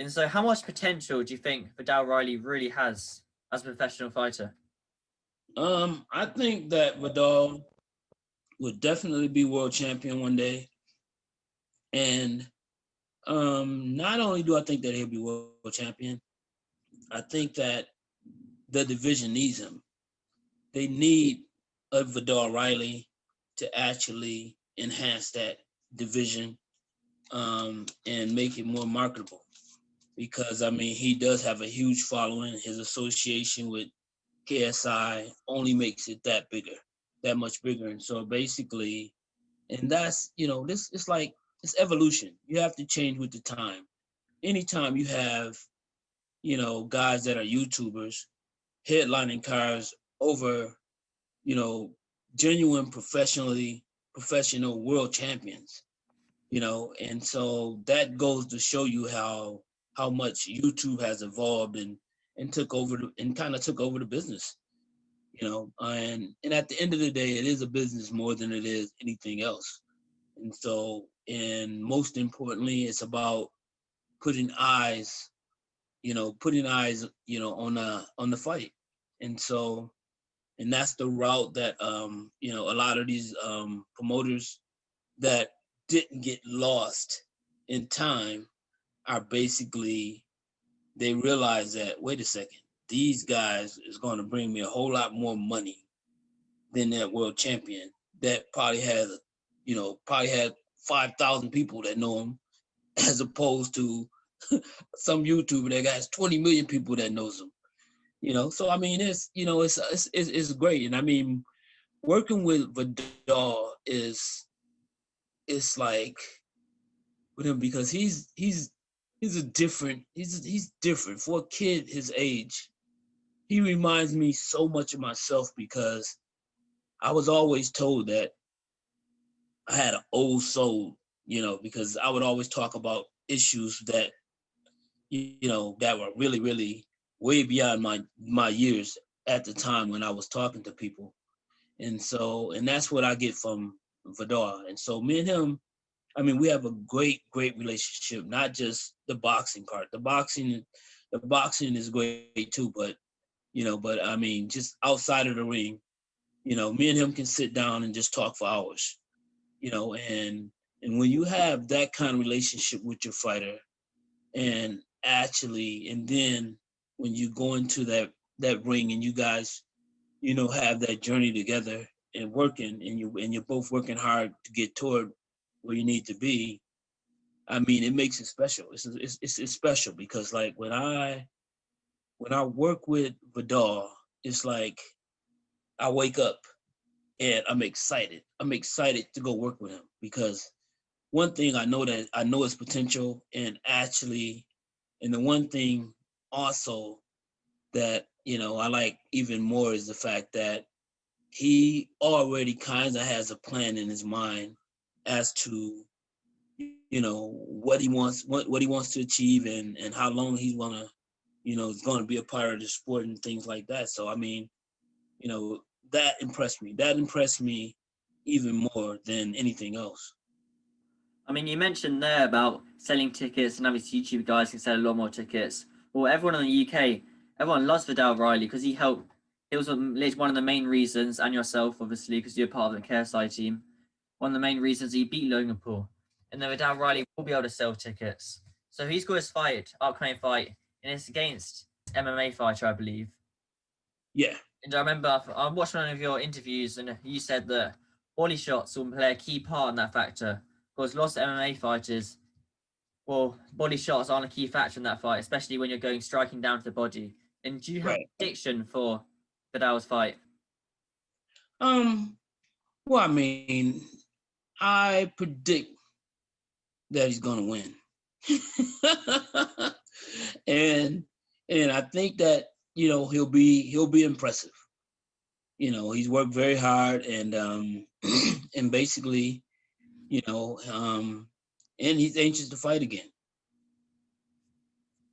And so how much potential do you think Vidal Riley really has as a professional fighter? I think that Vidal would definitely be world champion one day. And not only do I think that he'll be world champion, I think that the division needs him. They need a Vidal Riley to actually enhance that division and make it more marketable. Because I mean, he does have a huge following. His association with KSI only makes it that much bigger. And so basically, and that's this it's like it's evolution. You have to change with the time. Anytime you have guys that are YouTubers headlining cars over you know genuine professional world champions, and so that goes to show you how much YouTube has evolved and kind of took over the business. And at the end of the day, it is a business more than it is anything else. And so, and most importantly, it's about putting eyes, on the fight. And so, and that's the route that a lot of these promoters that didn't get lost in time are basically, they realize that, wait a second, these guys is going to bring me a whole lot more money than that world champion that probably had 5,000 people that know him, as opposed to some YouTuber that has 20 million people that knows him. So I mean, it's great, and I mean, working with Vidal is like with him because he's different for a kid his age. He reminds me so much of myself because I was always told that I had an old soul, because I would always talk about issues that, that were really, really way beyond my years at the time when I was talking to people. And that's what I get from Vidal. And so me and him, I mean, we have a great, great relationship, not just the boxing part. The boxing is great too, but I mean, just outside of the ring, me and him can sit down and just talk for hours, and when you have that kind of relationship with your fighter, and then when you go into that ring and you guys, have that journey together and working, and you're both working hard to get toward where you need to be. I mean, it makes it special. It's special because like when I work with Vidal, it's like I wake up and I'm excited. I'm excited to go work with him because one thing I know his potential, and the one thing also that I like even more is the fact that he already kind of has a plan in his mind as to what he wants, what he wants to achieve, and how long he's gonna is going to be a part of the sport and things like that. So I mean, that impressed me. That impressed me even more than anything else. I mean, you mentioned there about selling tickets, and obviously YouTube guys can sell a lot more tickets. Well, everyone in the UK, everyone loves Vidal Riley because he helped. It was one of the main reasons, and yourself, obviously, because you're part of the KSI team. One of the main reasons he beat Logan Paul, and then Vidal Riley will be able to sell tickets. So he's got his upcoming fight, and it's against MMA fighter, I believe. Yeah. And I remember I watched one of your interviews, and you said that body shots will play a key part in that factor because lots of MMA fighters, well, body shots aren't a key factor in that fight, especially when you're going striking down to the body. And do you have a Right. prediction for Vidal's fight? Um. Well, I mean, I predict that he's gonna win, and I think that he'll be impressive. He's worked very hard, and and basically, and he's anxious to fight again.